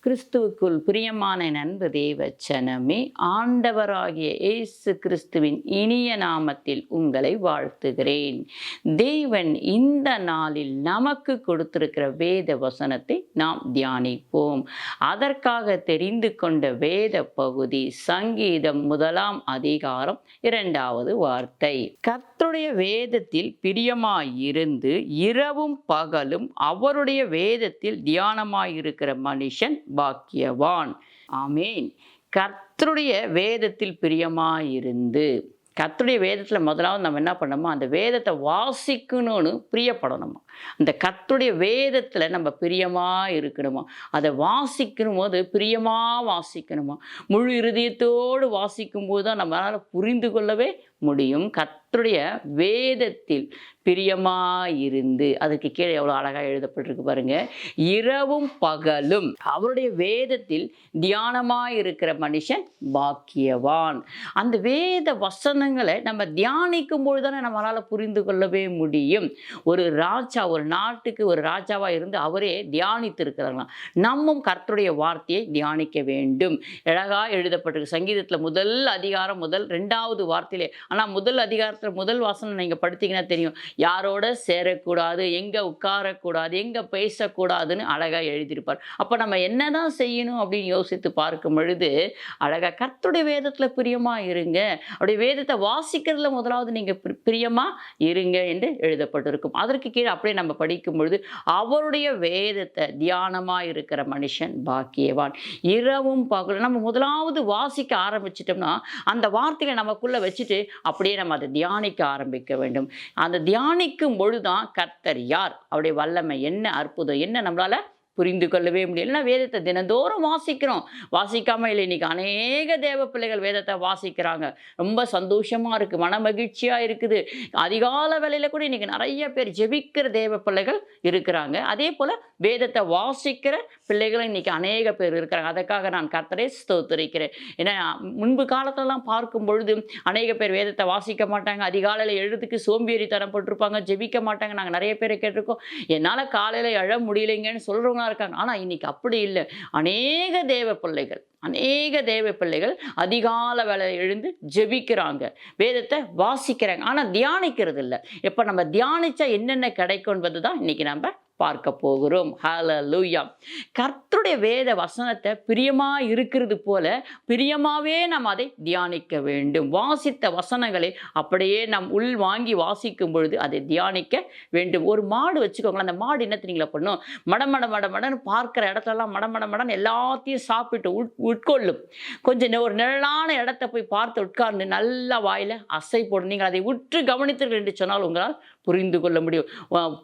கிறிஸ்துவுக்குள் பிரியமான நண்பு தேவச்சனமே, ஆண்டவராகிய இயேசு கிறிஸ்துவின் இனிய நாமத்தில் உங்களை வாழ்த்துகிறேன். தேவன் இந்த நாளில் நமக்கு கொடுத்திருக்கிற வேத வசனத்தை நாம் தியானிப்போம். அதற்காக தெரிந்து கொண்ட வேத பகுதி சங்கீதம் 1 அதிகாரம் 2வது வார்த்தை. கர்த்தருடைய வேதத்தில் பிரியமாயிருந்து இரவும் பகலும் அவருடைய வேதத்தில் தியானமாயிருக்கிற மனுஷன் பாக்கியவான். ஆமேன். கர்த்தருடைய வேதத்தில் பிரியமாயிருந்து, கர்த்தருடைய வேதத்தில் முதலாவது நம்ம என்ன பண்ணணுமோ அந்த வேதத்தை வாசிக்கணும்னு பிரியப்படணுமா. அந்த கர்த்தருடைய வேதத்தில் நம்ம பிரியமாக இருக்கணுமா. அதை வாசிக்கணும் போது பிரியமாக வாசிக்கணுமா. முழு இருதயத்தோடு வாசிக்கும் போது தான் நம்மளால் புரிந்து கொள்ளவே முடியும். கர்த்தருடைய வேதத்தில் பிரியமாயிருந்து, அதுக்கு கீழே எவ்வளோ அழகாக எழுதப்பட்டிருக்கு பாருங்க. இரவும் பகலும் அவருடைய வேதத்தில் தியானமாயிருக்கிற மனுஷன் பாக்கியவான். அந்த வேத வசனங்களை நம்ம தியானிக்கும் பொழுது தானே நம்மளால் புரிந்து கொள்ளவே முடியும். ஒரு ராஜா, ஒரு நாட்டுக்கு ஒரு ராஜாவாக இருந்து அவரே தியானித்து இருக்கிறாங்களாம். நம்மும் கர்த்தருடைய வார்த்தையை தியானிக்க வேண்டும். அழகாக எழுதப்பட்டிருக்கு சங்கீதத்தில் 1 அதிகாரம் 2வது வார்த்தையிலே. ஆனால் 1 அதிகாரத்தில் 1 வசனம் நீங்கள் படித்தீங்கன்னா தெரியும். யாரோட சேரக்கூடாது, எங்கே உட்காரக்கூடாது, எங்கே பேசக்கூடாதுன்னு அழகாக எழுதியிருப்பார். அப்போ நம்ம என்னதான் செய்யணும் அப்படின்னு யோசித்து பார்க்கும் பொழுது அழகாக கர்த்தருடைய வேதத்தில் பிரியமாக இருங்க, அவருடைய வேதத்தை வாசிக்கிறதுல முதலாவது நீங்கள் பிரியமாக இருங்க என்று எழுதப்பட்டிருக்கும். அதற்கு கீழே அப்படியே நம்ம படிக்கும் பொழுது அவருடைய வேதத்தை தியானமாக இருக்கிற மனுஷன் பாக்கியவான். இரவும் பகலும் நம்ம முதலாவது வாசிக்க ஆரம்பிச்சிட்டோம்னா அந்த வார்த்தையை நமக்குள்ளே வச்சுட்டு அப்படியே நம்ம அதை தியானிக்க ஆரம்பிக்க வேண்டும். அந்த தியானிக்கும் பொழுதுதான் கர்த்தர் யார், அவருடைய வல்லமை என்ன, அற்புதம் என்ன நம்மளால புரிந்து கொள்ளவே முடியல. வேதத்தை தினந்தோறும் வாசிக்கிறோம், வாசிக்காமல் இல்லை. இன்றைக்கி அநேக தேவ பிள்ளைகள் வேதத்தை வாசிக்கிறாங்க. ரொம்ப சந்தோஷமாக இருக்குது, மன மகிழ்ச்சியாக இருக்குது. அதிகால வேளையில் கூட இன்றைக்கி நிறைய பேர் ஜெபிக்கிற தேவ பிள்ளைகள் இருக்கிறாங்க. அதே போல் வேதத்தை வாசிக்கிற பிள்ளைகளும் இன்றைக்கி அநேக பேர் இருக்கிறாங்க. அதற்காக நான் கர்த்தரை ஸ்தோத்திரிக்கிறேன். ஏன்னா முன்பு காலத்திலலாம் பார்க்கும் பொழுது அநேக பேர் வேதத்தை வாசிக்க மாட்டாங்க, அதிகாலையில் எழுதுக்கு சோம்பேறி தரப்பட்டிருப்பாங்க, ஜெபிக்க மாட்டாங்க. நாங்கள் நிறைய பேரை கேட்டிருக்கோம், என்னால் காலையில் எழ முடியலைங்கன்னு சொல்கிறவங்க இருக்காங்க. ஆனால் இன்னைக்கு அப்படி இல்லை. அநேக தேவ பிள்ளைகள் அதிகால வேளை எழுந்து ஜெபிக்கிறாங்க, வேதத்தை வாசிக்கிறாங்க, ஆனால் தியானிக்கிறது இல்லை. எப்போ நம்ம தியானிச்சா என்னென்ன கிடைக்கும் என்பது தான் இன்னைக்கு நம்ம பார்க்க போகிறோம். ஹல்லேலூயா. கர்த்தருடைய வேத வசனத்தை பிரியமாக இருக்கிறது போல பிரியமாகவே நாம் அதை தியானிக்க வேண்டும். வாசித்த வசனங்களை அப்படியே நாம் உள் வாங்கி வாசிக்கும் பொழுது அதை தியானிக்க வேண்டும். ஒரு மாடு வச்சுக்கோங்களேன். அந்த மாடு என்ன தெரியுங்களா பண்ணும், மடன்னு பார்க்குற இடத்துலலாம் மடன்னு எல்லாத்தையும் சாப்பிட்டு உட்கொள்ளும். கொஞ்சம் ஒரு நிழலான இடத்த போய் பார்த்து உட்கார்ந்து நல்லா வாயில் அசை போடும். நீங்கள் அதை உற்று கவனித்தீர்கள் என்று சொன்னால் உங்களால் புரிந்து கொள்ள முடியும்.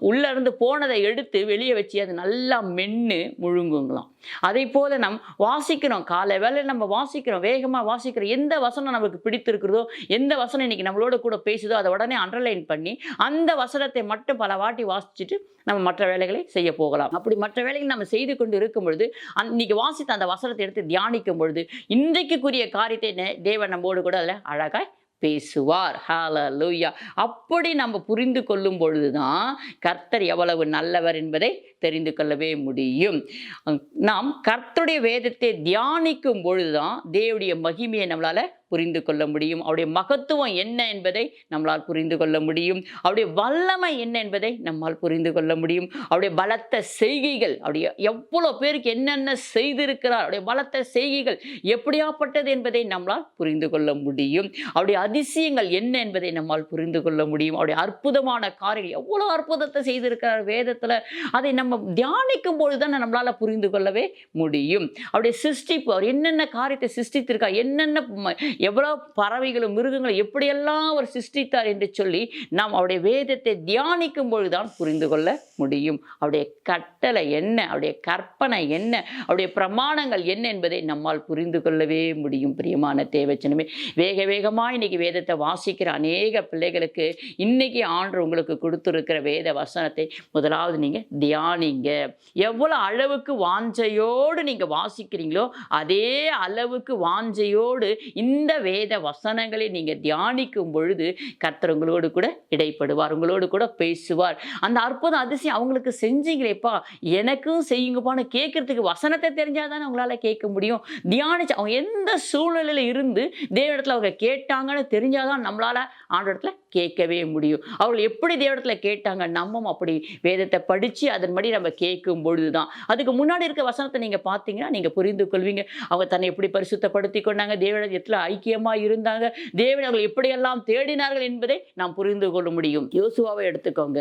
உள்ளேருந்து போனதை எடுத்து வெளியே வச்சு அது நல்லா மென்று முழுங்குங்களாம். அதே போல் நம் வாசிக்கிறோம், காலை வேளையில் நம்ம வாசிக்கிறோம், வேகமாக வாசிக்கிறோம். எந்த வசனம் நமக்கு பிடித்திருக்கிறதோ, எந்த வசனம் இன்றைக்கி நம்மளோட கூட பேசுதோ அதை உடனே அண்டர்லைன் பண்ணி அந்த வசனத்தை மட்டும் பல வாட்டி வாசிச்சுட்டு நம்ம மற்ற வேலைகளை செய்ய போகலாம். அப்படி மற்ற வேலைகள் நம்ம செய்து கொண்டு இருக்கும் பொழுது இன்னைக்கு வாசித்த அந்த வசனத்தை எடுத்து தியானிக்கும் பொழுது இன்றைக்குரிய காரியத்தை தேவன் நம்மோடு கூட அதில் அழகாய் பேசுவார். ஹல்லேலூயா. அப்படி நம்ம புரிந்து கொள்ளும் பொழுதுதான் கர்த்தர் எவ்வளவு நல்லவர் என்பதை தெரிந்து கொள்ளவே முடியும். நாம் கர்த்தருடைய வேதத்தை தியானிக்கும் பொழுதுதான் தேவனுடைய மகிமையை நம்மளால புரிந்து கொள்ள முடியும். அவருடைய மகத்துவம் என்ன என்பதை நம்மளால் புரிந்து கொள்ள முடியும். அவருடைய வல்லமை என்ன என்பதை நம்மால் புரிந்து கொள்ள முடியும். அவருடைய பலத்த செய்கைகள், அவருடைய எவ்வளோ பேருக்கு என்னென்ன செய்திருக்கிறார், அவருடைய பலத்த செய்கைகள் எப்படியாப்பட்டது என்பதை நம்மளால் புரிந்து கொள்ள முடியும். அவருடைய அதிசயங்கள் என்ன என்பதை நம்மால் புரிந்து கொள்ள முடியும். அவருடைய அற்புதமான காரியங்கள், எவ்வளோ அற்புதத்தை செய்திருக்கிறார் வேதத்தில், அதை நம்ம தியானிக்கும் பொழுது தான் நம்மளால புரிந்து கொள்ளவே முடியும். அவருடைய சிருஷ்டிப்பு, அவர் என்னென்ன காரியத்தை சிருஷ்டித்திருக்கார், என்னென்ன எவ்வளோ பறவைகளும் மிருகங்களும் எப்படியெல்லாம் அவர் சிருஷ்டித்தார் என்று சொல்லி நாம் அவருடைய வேதத்தை தியானிக்கும் பொழுதுதான் புரிந்து கொள்ள முடியும். அவருடைய கட்டளை என்ன, அவருடைய கற்பனை என்ன, அவருடைய பிரமாணங்கள் என்ன என்பதை நம்மால் புரிந்து கொள்ளவே முடியும். பிரியமான தேவச்சனமே, வேகமாக இன்னைக்கு வேதத்தை வாசிக்கிற அநேக பிள்ளைகளுக்கு இன்னைக்கு ஆண்டவர் உங்களுக்கு கொடுத்துருக்கிற வேத வசனத்தை முதலாவது நீங்கள் தியானிங்க. எவ்வளவு அளவுக்கு வாஞ்சையோடு நீங்க வாசிக்கிறீங்களோ அதே அளவுக்கு வாஞ்சையோடு இந்த வேத வசனங்களை நீங்க தியானிக்கும் பொழுது கர்த்தர் உங்களோடு கூட இடைப்படுவார், உங்களோடு கூட பேசுவார். அந்த அற்புதம் அதிசயம் அவங்களுக்கு செஞ்சீங்களேப்பா, எனக்கும் செய்யுங்கப்பான்னு கேட்கறதுக்கு வசனத்தை தெரிஞ்சாதானே உங்களால கேட்க முடியும். தியானிச்சு அவங்க எந்த சூழ்நிலையில இருந்து தேவனிடத்துல அவங்க கேட்டாங்கன்னு தெரிஞ்சாதான் நம்மளால ஆண்டவரிடத்துல கேட்கவே முடியும். அவர்கள் எப்படி தேவனிடத்துல கேட்டாங்க, நம்மும் அப்படி வேதத்தை படிச்சு அதன்படி நம்ம கேட்கும் பொழுதுதான். அதுக்கு முன்னாடி இருக்க வசனத்தை நீங்க பார்த்தீங்கன்னா நீங்க புரிந்து கொள்வீங்க. அவங்க தன்னை எப்படி பரிசுத்தப்படுத்திக் கொண்டாங்க, தேவனிடத்துல ஐக்கியமா இருந்தாங்க, தேவனை அவர்கள் எப்படியெல்லாம் தேடினார்கள் என்பதை நாம் புரிந்து கொள்ள முடியும். யோசுவாவை எடுத்துக்கோங்க,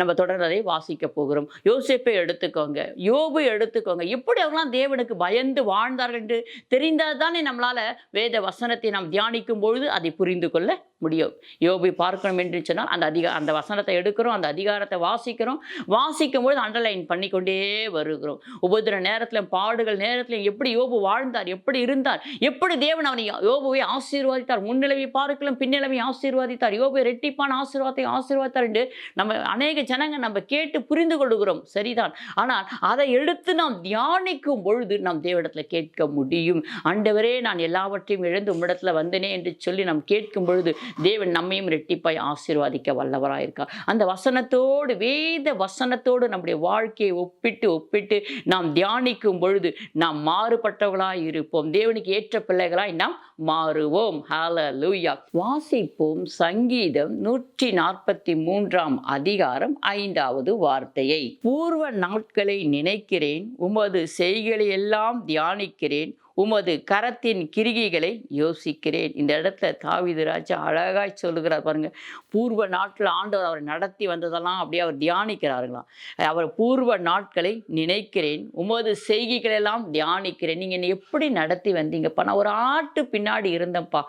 நம்ம தொடர்ந்து அதை வாசிக்க போகிறோம். யோசேப்பை எடுத்துக்கோங்க, யோபு எடுத்துக்கோங்க. எப்படி அவங்களாம் தேவனுக்கு பயந்து வாழ்ந்தார்கள் என்று தெரிந்தால் தானே நம்மளால வேத வசனத்தை நாம் தியானிக்கும் பொழுது அதை புரிந்து கொள்ள முடியும். யோபை பார்க்கணும் என்று சொன்னால் அந்த வசனத்தை எடுக்கிறோம், அந்த அதிகாரத்தை வாசிக்கிறோம், வாசிக்கும் பொழுது அண்டர்லைன் பண்ணிக்கொண்டே வருகிறோம். உபத்திர நேரத்தில், பாடுகள் நேரத்தில் எப்படி யோபு வாழ்ந்தார், எப்படி இருந்தார், எப்படி தேவன் அவனை யோபுவை ஆசீர்வாதித்தார், முன்னிலைவை பார்க்கலாம் பின்னிலைவை ஆசீர்வாதித்தார், யோபு ரெட்டிப்பான ஆசீர்வாதத்தை ஆசீர்வாதித்தார் என்று நம்ம அநேக ஜனங்க நம்ம கேட்டு புரிந்து கொள்கிறோம், சரிதான். ஆனால் அதை எடுத்து நாம் தியானிக்கும் பொழுது நாம் தேவனிடத்தில் கேட்க முடியும். ஆண்டவரே, நான் எல்லாவற்றையும் இழந்து உம்மிடத்தில் வந்தனே என்று சொல்லி நாம் கேட்கும் பொழுது தேவன் நம்மையும் ரெட்டிப்பாய் ஆசீர்வாதிக்க வல்லவராயிருக்கார். அந்த வசனத்தோடு, வேத வசனத்தோடு நம்முடைய வாழ்க்கையை ஒப்பிட்டு நாம் தியானிக்கும் பொழுது நாம் மாறுபட்டவர்களாய் இருப்போம். தேவனுக்கு ஏற்ற பிள்ளைகளாய் நாம் மாறுவோம். ஹல்லேலூயா. வாசிப்போம் சங்கீதம் 143 அதிகாரம் 5வது வார்த்தையை. பூர்வ நாட்களை நினைக்கிறேன், உமது செய்களை எல்லாம் தியானிக்கிறேன், உமது கரத்தின் கிரிகைகளை யோசிக்கிறேன். இந்த இடத்துல தாவீது ராஜா அழகாய் சொல்லுகிறார் பாருங்க. பூர்வ நாட்கள் ஆண்டவர் அவரை நடத்தி வந்ததெல்லாம் அப்படியே அவர் தியானிக்கிறார்களாம். அவர் பூர்வ நாட்களை நினைக்கிறேன், உமது செய்கைகள் எல்லாம் தியானிக்கிறேன். நீங்க என்னை எப்படி நடத்தி வந்தீங்கப்பா, நான் ஒரு ஆட்டு பின்னாடி இருந்தேன்ப்பா,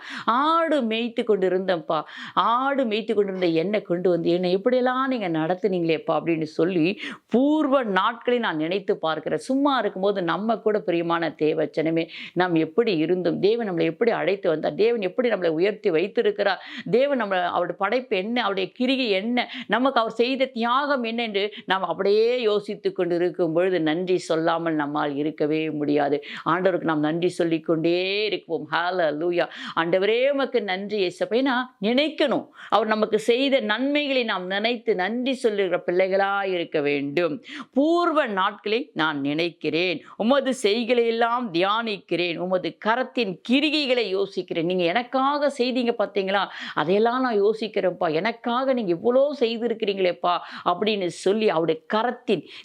ஆடு மேய்த்து கொண்டு இருந்தேன்ப்பா, ஆடு மேய்த்து கொண்டு இருந்த என்னை கொண்டு வந்து என்னை எப்படியெல்லாம் நீங்க நடத்துனீங்களேப்பா அப்படின்னு சொல்லி பூர்வ நாட்களை நான் நினைத்து பார்க்கிறேன். சும்மா இருக்கும்போது நம்ம கூட பிரியமான தேவச்சனமே நாம் எப்படி இருந்தோம், தேவன் நம்மளை எப்படி அழைத்து வந்தார், தேவன் எப்படி நம்மளை உயர்த்தி வைத்திருக்கிறார், தேவன் நம்மளை அவருடைய படைப்பு என்ன, அவருடைய கிரிகை என்ன, நமக்கு அவர் செய்த தியாகம் என்ன என்று நாம் அப்படியே யோசித்து கொண்டு இருக்கும் பொழுது நன்றி சொல்லாமல் நம்மால் இருக்கவே முடியாது. ஆண்டவருக்கு நாம் நன்றி சொல்லிக்கொண்டே இருப்போம். ஹல்லேலூயா. ஆண்டவரே உமக்கு நன்றி இயேசுவே. நினைக்கணும், அவர் நமக்கு செய்த நன்மைகளை நாம் நினைத்து நன்றி சொல்லுகிற பிள்ளைகளாய் இருக்க வேண்டும். பூர்வ நாட்களை நான் நினைக்கிறேன், உமது செய்களை எல்லாம் தியானிக்கிறேன், உமது கரத்தின் கிரிகைகளை யோசிக்கிறேன். நீங்க எனக்காக செய்தீங்க பார்த்தீங்களா, அதையெல்லாம் நான் யோசிக்கிறேன்ப்பா, எனக்காக நீங்க இவ்வளோ செய்திருக்கிறீங்களேப்பா அப்படின்னு சொல்லி அவருடைய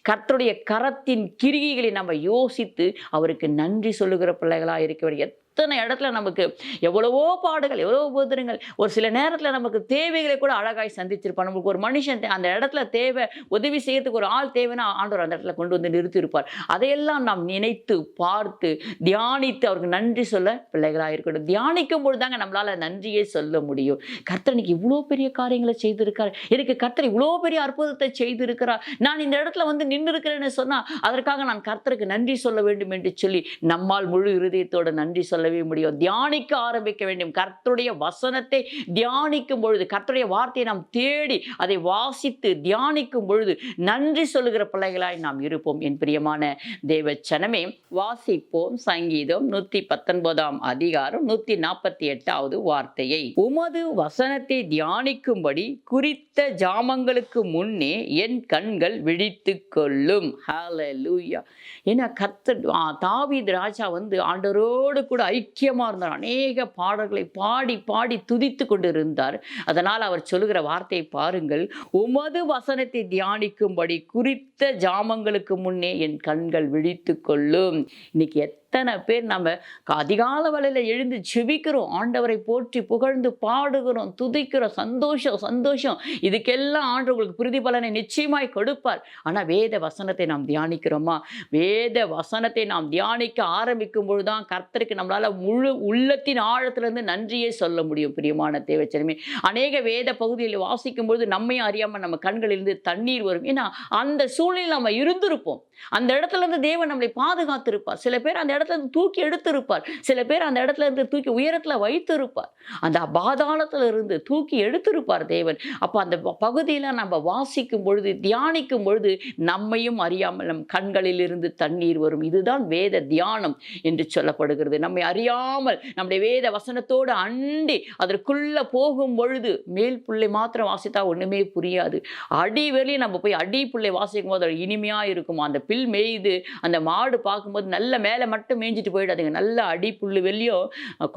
கர்த்தருடைய கரத்தின் கிரிகைகளை நம்ம யோசித்து அவருக்கு நன்றி சொல்லுகிற பிள்ளைகளா இருக்க வேண்டிய. எத்தனை இடத்துல நமக்கு எவ்வளவோ பாடுகள், எவ்வளோ உபத்திரங்கள், ஒரு சில நேரத்தில் நமக்கு தேவைகளை கூட அழகாய் சந்திச்சிருப்பார். நமக்கு ஒரு மனுஷன் அந்த இடத்துல தேவை, உதவி செய்யறதுக்கு ஒரு ஆள் தேவைன்னா ஆண்டவர் அந்த இடத்துல கொண்டு வந்து நிறுத்தியிருப்பார். அதையெல்லாம் நாம் நினைத்து பார்த்து தியானித்து அவருக்கு நன்றி சொல்ல பிள்ளைகளாக இருக்கணும். தியானிக்கும் பொழுது தாங்க நம்மளால நன்றியே சொல்ல முடியும். கர்த்தர் இன்னைக்கு இவ்வளோ பெரிய காரியங்களை செய்திருக்கார், எனக்கு கர்த்தர் இவ்வளோ பெரிய அற்புதத்தை செய்திருக்கிறார், நான் இந்த இடத்துல வந்து நின்று இருக்கிறேன்னு சொன்னா அதற்காக நான் கர்த்தருக்கு நன்றி சொல்ல வேண்டும் என்று சொல்லி நம்மால் முழு இருதயத்தோட நன்றி சொல்ல முடியும். தியானிக்க ஆரம்பிக்க வேண்டும். கர்த்தருடைய வசனத்தை தியானிக்கும் பொழுது, கர்த்தருடைய வார்த்தையை நாம் தேடி அதை வாசித்து தியானிக்கும் பொழுது நன்றி சொல்லுகிற பிள்ளைகளாய் நாம் இருப்போம். என் பிரியமான தேவச்சனமே, வாசிப்போம் சங்கீதம் 119 அதிகாரம் 148வது வார்த்தையை. உமது வசனத்தை தியானிக்கும்படி குறித்த ஜாமங்களுக்கு முன்னே என் கண்கள் விழித்துக் கொள்ளும். ஹல்லேலூயா. ஏன்னா கர்த்தர் தாவீது ராஜா வந்து ஆண்டவரோடு கூட ஐக்கியமாக இருந்தார். அநேக பாடல்களை பாடி பாடி துதித்து கொண்டு இருந்தார். அதனால் அவர் சொல்லுகிற வார்த்தையை பாருங்கள். உமது வசனத்தை தியானிக்கும்படி குறித்த ஜாமங்களுக்கு முன்னே என் கண்கள் விழித்து கொள்ளும். இன்னைக்கு எத்தனை பேர் நம்ம அதிகால வேளையில் எழுந்து ஜெபிக்கிறோம், ஆண்டவரை போற்றி புகழ்ந்து பாடுகிறோம், துதிக்கிறோம், சந்தோஷம். இதுக்கெல்லாம் ஆண்டவர்களுக்கு பிரதிபலனை நிச்சயமாய் கொடுப்பார். ஆனால் வேத வசனத்தை நாம் தியானிக்கிறோமா? வேத வசனத்தை நாம் தியானிக்க ஆரம்பிக்கும் பொழுதுதான் கர்த்தருக்கு நம்மளால முழு உள்ளத்தின் ஆழத்திலிருந்து நன்றியே சொல்ல முடியும். பிரியமான தேவச்சனமே, அநேக வேத பகுதியில் வாசிக்கும் பொழுது நம்மையும் அறியாமல் நம்ம கண்களிலிருந்து தண்ணீர் வரும். ஏன்னா அந்த சூழ்நிலையில் நம்ம இருந்திருப்போம். அந்த இடத்துல இருந்து தேவன் நம்மளை பாதுகாத்திருப்பார். சில பேர் அந்த இடத்துல இருந்து தூக்கி எடுத்திருப்பார். சில பேர் அந்த இடத்துல இருந்து தூக்கி உயரத்துல வைத்திருப்பார். அந்த பாதாளத்துல இருந்து தூக்கி எடுத்திருப்பார் தேவன். அப்ப அந்த பகுதியில நம்ம வாசிக்கும் பொழுது, தியானிக்கும் பொழுது நம்மையும் அறியாமல் நம் கண்களில் இருந்து தண்ணீர் வரும். இதுதான் வேத தியானம் என்று சொல்லப்படுகிறது. நம்மை அறியாமல் நம்முடைய வேத வசனத்தோடு அண்டி அதற்குள்ள போகும் பொழுது மேல் புள்ளை மாத்திரம் வாசித்தா ஒண்ணுமே புரியாது. அடி வெளியே நம்ம போய் அடி புள்ளை வாசிக்கும் போது அது இனிமையா இருக்கும். அந்த பில் மேய்து அந்த மாடு பார்க்கும்போது நல்ல மேலே மட்டும் மேய்ஞ்சிட்டு போயிடாதுங்க. நல்ல அடிப்புல்லு வெள்ளியோ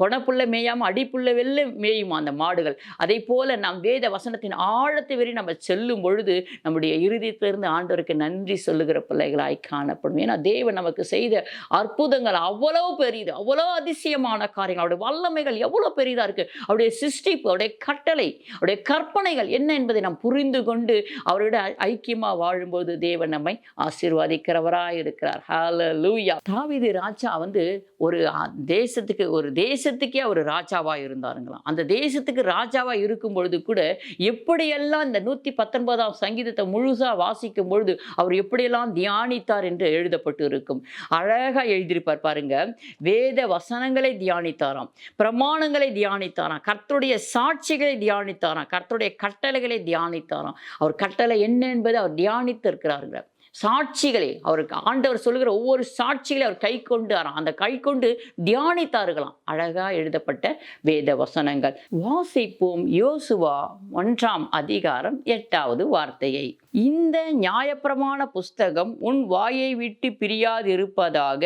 கொணப்புள்ள மேயாமல் அடிப்புள்ள வெள்ளை மேயுமா அந்த மாடுகள். அதை போல நம் வேத வசனத்தின் ஆழத்தை வரை நம்ம செல்லும் பொழுது நம்முடைய இருதயத்திலிருந்து ஆண்டவருக்கு நன்றி சொல்லுகிற பிள்ளைகளாய் காணப்படும். ஏன்னா தேவன் நமக்கு செய்த அற்புதங்கள் அவ்வளோ பெரியது, அவ்வளோ அதிசயமான காரியங்கள், அவருடைய வல்லமைகள் எவ்வளோ பெரிதா இருக்கு. அவருடைய சிருஷ்டிப்பு, அவருடைய கட்டளை, அவருடைய கற்பனைகள் என்ன என்பதை நாம் புரிந்து கொண்டு அவரோட ஐக்கியமா வாழும்போது தேவன் நம்மை ஆசீர்வதிக்கிறவராய் இருக்கிறார். ஹல்லேலூயா. தாவீது ராஜா ஒரு தேசத்துக்கே ஒரு ராஜாவா இருந்தாருங்களாம். அந்த தேசத்துக்கு ராஜாவா இருக்கும் பொழுது கூட எப்படியெல்லாம் இந்த 119ஆம் சங்கீதத்தை முழுசா வாசிக்கும் பொழுது அவர் எப்படியெல்லாம் தியானித்தார் என்று எழுதப்பட்டு இருக்கும். அழகா எழுதியிருப்பார் பாருங்க. வேத வசனங்களை தியானித்தாராம், பிரமாணங்களை தியானித்தாராம், கர்த்தருடைய சாட்சிகளை தியானித்தாராம், கர்த்தருடைய கட்டளைகளை தியானித்தாராம். அவர் கட்டளை என்ன என்பதை அவர் தியானித்து இருக்கிறாருங்க. சாட்சிகளை அவருக்கு ஆண்டவர் சொல்லுகிற ஒவ்வொரு சாட்சிகளை அவர் கை கொண்டு அந்த கை கொண்டு தியானித்தார்களாம். அழகா எழுதப்பட்ட வேத வசனங்கள். வாசிப்போம் யோசுவா 1ஆம் அதிகாரம் 8வது வார்த்தையை. இந்த நியாயப்பிரமாண புஸ்தகம் உன் வாயை விட்டு பிரியாதிருப்பதாக,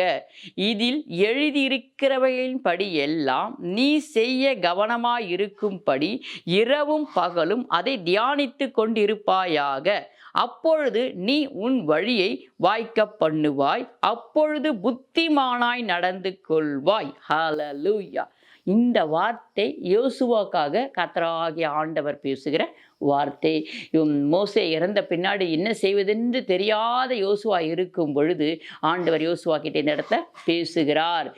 இதில் எழுதியிருக்கிறவையின் படி எல்லாம் நீ செய்ய கவனமாயிருக்கும்படி இரவும் பகலும் அதை தியானித்து கொண்டிருப்பாயாக. அப்பொழுது நீ உன் வழியை வாய்க்க பண்ணுவாய், அப்பொழுது புத்திமானாய் நடந்து கொள்வாய். ஹல்லேலூயா. இந்த வார்த்தை யோசுவாக்காக கர்த்தராகிய ஆண்டவர் பேசுகிற வார்த்தை. மோசே இறந்த பின்னாடி என்ன செய்வதென்று தெரியாத யோசுவா இருக்கும் பொழுது ஆண்டவர் யோசுவா கிட்ட இந்த இடத்துல பேசுகிறார்.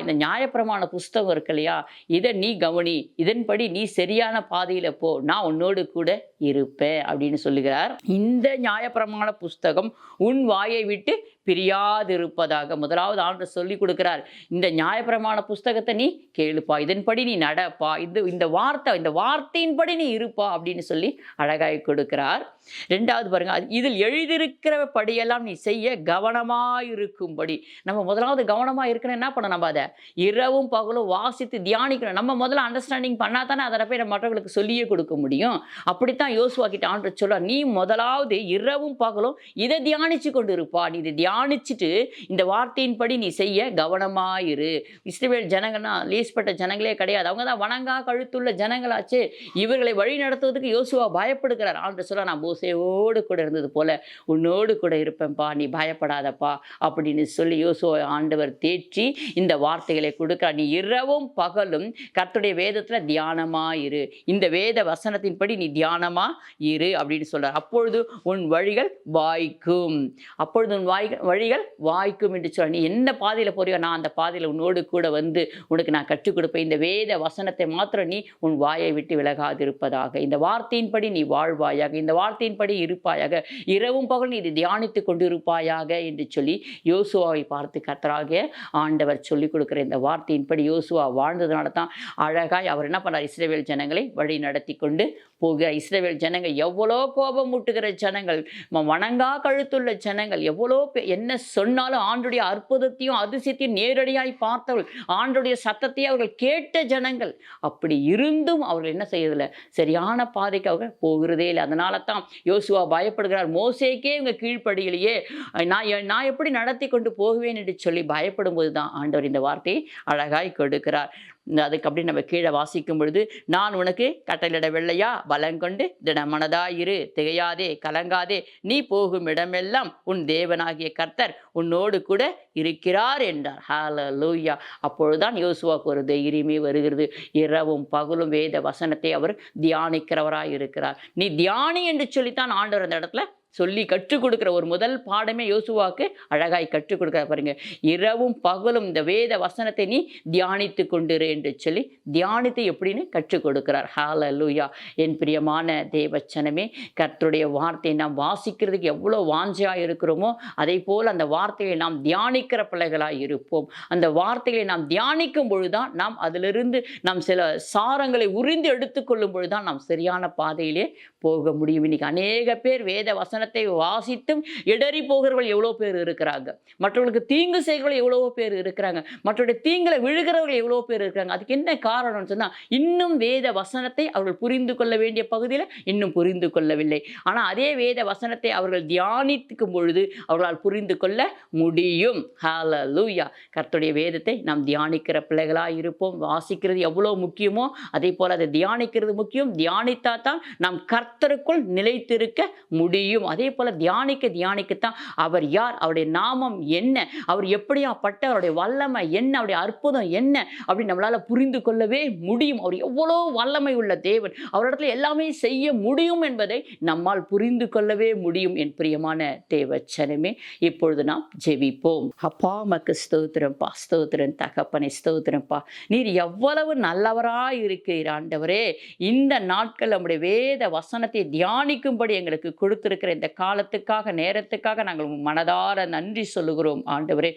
இந்த நியாயப்பிரமாண புஸ்தகம் இருக்கு இல்லையா, இதை நீ கவனி, இதன்படி நீ சரியான பாதையில போ, நான் உன்னோடு கூட இருப்பேன் அப்படின்னு சொல்லுகிறார். இந்த நியாயப்பிரமாண புஸ்தகம் உன் வாயை விட்டு பிரியாதிருப்பதாக முதலாவது ஆண்டவர் சொல்லி கொடுக்கிறார். இந்த நியாயப்பிரமாண புஸ்தகத்தை நீ கேளுப்பா, இதன்படி நீ நடப்பா, இந்த வார்த்தையின்படி நீ இருப்பா அப்படின்னு சொல்லி அழகாய் கொடுக்கிறார். ரெண்டாவது பாருங்க, இதில் எழுதியிருக்கிற படியெல்லாம் நீ செய்ய கவனமாயிருக்கும்படி. நம்ம முதலாவது கவனமா இருக்கணும். என்ன பண்ண நம்ம அதை இரவும் பகலும் வாசித்து தியானிக்கணும். நம்ம முதல்ல அண்டர்ஸ்டாண்டிங் பண்ணா தானே அதை போய் நம்ம மற்றவர்களுக்கு சொல்லியே கொடுக்க முடியும். அப்படித்தான் யோசுவா கிட்ட ஆண்டவர் சொல்ல, நீ முதலாவது இரவும் பகலும் இதை தியானிச்சு கொண்டு இருப்பா. நீ இதை தியானிச்சுட்டு இந்த வார்த்தையின்படி நீ செய்ய கவனமாயிரு. இஸ்ரவேல் ஜனங்கள்னா லேஸ்பட்ட ஜனங்களே கிடையாது. அவங்க தான் வணங்கா கழுத்துள்ள ஜனங்களாச்சு. இவர்களை வழி நடத்துவதற்கு யோசுவா பயப்படுகிறார். ஆண்டவர் சொல்ல, நான் மோசேயோடு கூட இருந்தது போல உன்னோடு கூட இருப்பேன்ப்பா, நீ பயப்படாதப்பா அப்படின்னு சொல்லி யோசுவா ஆண்டவர் தேற்றி இந்த வார்த்தைகளை கொடுக்கிறார். நீ இரவும் பகலும் கர்த்தருடைய வேதத்துல தியானமா இரு, இந்த வேத வசனத்தின்படி நீ தியானமா இரு அப்படின்னு சொல்றார். அப்பொழுது உன் வழிகள் வாய்க்கும், அப்பொழுது உன் வழிகள் வாய்க்கும் என்று சொல்ற. நீ என்ன பாதையில போறியோ நான் அந்த பாதையில உன்னோடு கூட வந்து உனக்கு நான் கற்றுக் கொடுப்பேன். இந்த வேத வசனத்தை மாத்திரம் நீ உன் வாயை விட்டு விலகாதிருப்பதாக, இந்த வார்த்தையின்படி நீ வாழ்வாயாக, இந்த வார்த்தையின்படி இருப்பாயாக, இரவும் பகல் நீ இதை தியானித்துக் கொண்டிருப்பாயாக என்று சொல்லி யோசுவாவை பார்த்து கர்த்தராகிய ஆண்டவர் சொல்லிக் கொடுக்கிற இந்த வார்த்தையின்படி யோசுவா வாழ்ந்ததுனால தான் அழகாய் அவர் என்ன பண்ணார், இஸ்ரவேல் ஜனங்களை வழி நடத்தி கொண்டு போகிற. இஸ்ரவேல் ஜனங்கள் எவ்வளோ கோபம் மூட்டுகிற ஜனங்கள், வணங்கா கழுத்துள்ள ஜனங்கள், எவ்வளோ என்ன சொன்னாலும் ஆண்டுடைய அற்புதத்தையும் அதிசயத்தையும் நேரடியாய் பார்த்தவர்கள், ஆண்டுடைய சத்தத்தையும் அவர்கள் கேட்ட ஜனங்கள். அப்படி இருந்தும் அவர்கள் என்ன செய்யறதில்லை, சரியான பாதைக்கு அவங்க போகிறதே இல்லை. அதனால தான் யோசுவா பயப்படுகிறார். மோசேக்கே இவங்க கீழ்ப்படியிலேயே நான் எப்படி நடத்தி கொண்டு போகுவேன் என்று சொல்லி பயப்படும் போது தான் ஆண்டவர் இந்த வார்த்தையை அழகாய் கொடுக்கிறார். அதுக்கு அப்படி நம்ம கீழே வாசிக்கும் பொழுது, நான் உனக்கு கட்டளையிடவில்லையா, பலங்கொண்டு திடமனதாயிரு, திகையாதே, கலங்காதே, நீ போகும் இடமெல்லாம் உன் தேவனாகிய கர்த்தர் உன்னோடு கூட இருக்கிறார் என்றார். ஹல்லேலூயா. அப்பொழுதுதான் யோசுவாவுக்கு ஒரு தைரியமே வருகிறது. இரவும் பகலும் வேத வசனத்தை அவர் தியானிக்கிறவராய் இருக்கிறார். நீ தியானி என்று சொல்லித்தான் ஆண்டவர் அந்த இடத்துல சொல்லி கற்றுக் கொடுக்கிற ஒரு முதல் பாடமே யோசுவாக்கு அழகாய் கற்றுக் கொடுக்கிற பாருங்க. இரவும் பகலும் இந்த வேத வசனத்தை நீ தியானித்து கொண்டிரு என்று சொல்லி தியானித்து எப்படின்னு கற்றுக் கொடுக்கிறார். ஹalleluya. என் பிரியமான தேவச்சனமே, கர்த்தருடைய வார்த்தையை நாம் வாசிக்கிறதுக்கு எவ்வளோ வாஞ்சையாக இருக்கிறோமோ அதே போல் அந்த வார்த்தையை நாம் தியானிக்கிற பிள்ளைகளாக இருப்போம். அந்த வார்த்தைகளை நாம் தியானிக்கும் பொழுதுதான் நாம் அதிலிருந்து நாம் சில சாரங்களை உறிந்து எடுத்துக்கொள்ளும் பொழுதுதான் நாம் சரியான பாதையிலே போக முடியும். இன்னைக்கு அநேக பேர் வேத வசனத்தை வாசித்தும் இடறி போகிறவர்கள் எவ்வளோ பேர் இருக்கிறாங்க. மற்றவர்களுக்கு தீங்கு செய்கிறவர்கள் எவ்வளவோ பேர் இருக்கிறாங்க. மற்றவருடைய தீங்களை விழுகிறவர்கள் எவ்வளோ பேர் இருக்கிறாங்க. அதுக்கு என்ன காரணம்னு சொன்னால், இன்னும் வேத வசனத்தை அவர்கள் புரிந்து கொள்ள வேண்டிய பகுதியில் இன்னும் புரிந்து கொள்ளவில்லை. ஆனால் அதே வேத வசனத்தை அவர்கள் தியானிக்கும் பொழுது அவர்களால் புரிந்து கொள்ள முடியும். ஹalleluya. கர்த்தருடைய வேதத்தை நாம் தியானிக்கிற பிள்ளைகளாக இருப்போம். வாசிக்கிறது எவ்வளோ முக்கியமோ அதே போல் அதை தியானிக்கிறது முக்கியம். தியானித்தா தான் நாம் கர்த்தருக்குள் நிலைத்திருக்க முடியும். அதே போல் தியானிக்கத்தான் அவர் யார், அவருடைய நாமம் என்ன, அவர் எப்படியாப்பட்ட, அவருடைய வல்லமை என்ன, அவருடைய அற்புதம் என்ன அப்படின்னு நம்மளால புரிந்து கொள்ளவே முடியும். அவர் எவ்வளோ வல்லமை உள்ள தேவன், அவரிடத்துல எல்லாமே செய்ய முடியும் என்பதை நம்மால் புரிந்து கொள்ளவே முடியும். என் பிரியமான தேவச்சனமே, இப்பொழுது நாம் ஜெபிப்போம். அப்பா, மக்கு ஸ்தோத்திரம்பா, ஸ்தோத்திரம் தகப்பனே, ஸ்தோத்திரம்பா. நீர் எவ்வளவு நல்லவராய் இருக்கிறீர் ஆண்டவரே. இந்த நாட்கள் நம்முடைய வேத வசனத்தை தியானிக்கும்படி எங்களுக்கு கொடுத்திருக்கிற இந்த காலத்துக்காக, நேரத்துக்காக நாங்கள் மனதார நன்றி சொல்லுகிறோம் ஆண்டவரே.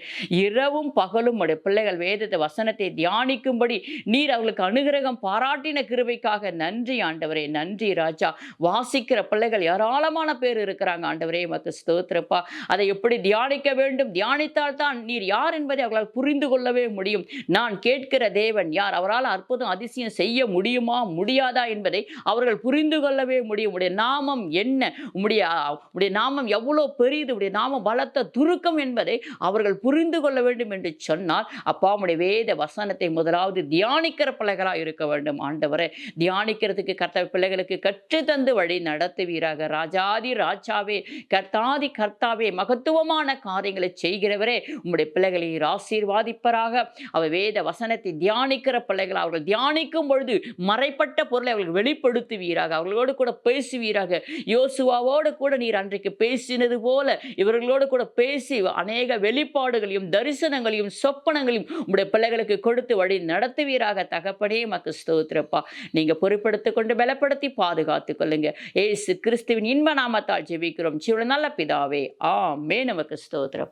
இரவும் பகலும் உடைய பிள்ளைகள் வேதத்தை வசனத்தை தியானிக்கும்படி நீர் அவர்களுக்கு அனுகிரகம் பாராட்டின கிருபைக்காக நன்றி ஆண்டவரே. நன்றி ராஜா. வாசிக்கிற பிள்ளைகள் ஏராளமான பேர் இருக்கிறாங்க ஆண்டவரே, மக்கு ஸ்தோத்திரப்பா. அதை எப்படி தியானிக்க வேண்டும், தியானித்தால் தான் நீர் யார் என்பதை அவர்களால் புரிந்து கொள்ளவே முடியும். நான் கேட்கிற தேவன் யார், அவரால் அற்புதம் அதிசயம் செய்ய முடியுமா முடியாதா என்பதை அவர்கள் புரிந்து கொள்ளவே முடியும். உடைய நாமம் என்ன, உடைய நாமம் எவ்வளோ பெரியது, உடைய நாமம் பலத்த துருக்கம் என்பதை அவர்கள் புரிந்து கொள்ள வேண்டும் என்று சொன்னால், அப்பா உடைய வேத வசனத்தை முதலாவது தியானிக்கிற பிள்ளைகளாக இருக்க வேண்டும் ஆண்டவரே. தியானிக்கிறதுக்கு கர்த்தர் பிள்ளைகளுக்கு கற்று தந்து வழி நடத்துவீராக. ராஜாதி ராஜாவே, கர்த்தாதி கர்த்தாவே, மகத்துவமான காரியங்களை செய்கிறவரே, உம்முடைய பிள்ளைகளை ஆசீர்வாதிப்பராக. அவர் வேத வசனத்தை தியானிக்கிற பிள்ளைகள் அவர்கள் தியானிக்கும் பொழுது மறைப்பட்ட பொருளை அவர்கள் வெளிப்படுத்துவீராக, அவர்களோடு கூட பேசுவீராக. யோசுவாவோடு கூட நீர் அன்றைக்கு பேசினது போல இவர்களோடு கூட பேசி அநேக வெளிப்பாடுகளையும் தரிசனங்களையும் சொப்பனங்களையும் உம்முடைய பிள்ளைகளுக்கு கொடுத்து வழி நடத்துவீராக. தகப்பனே, மக்கு ஸ்தோத்திரப்பா. நீங்க பொறுப்படுத்திக் கொண்டு பலப்படுத்தி பாதுகாத்துக் கொள்ளுங்க. ஏசு கிறிஸ்துவின் இன்ப நாமத்தால் ஜெபிக்கிறோம் ஜீவனுள்ள நல்ல பிதாவே, ஆமென். நமக்கு ஸ்தோத்திரம்.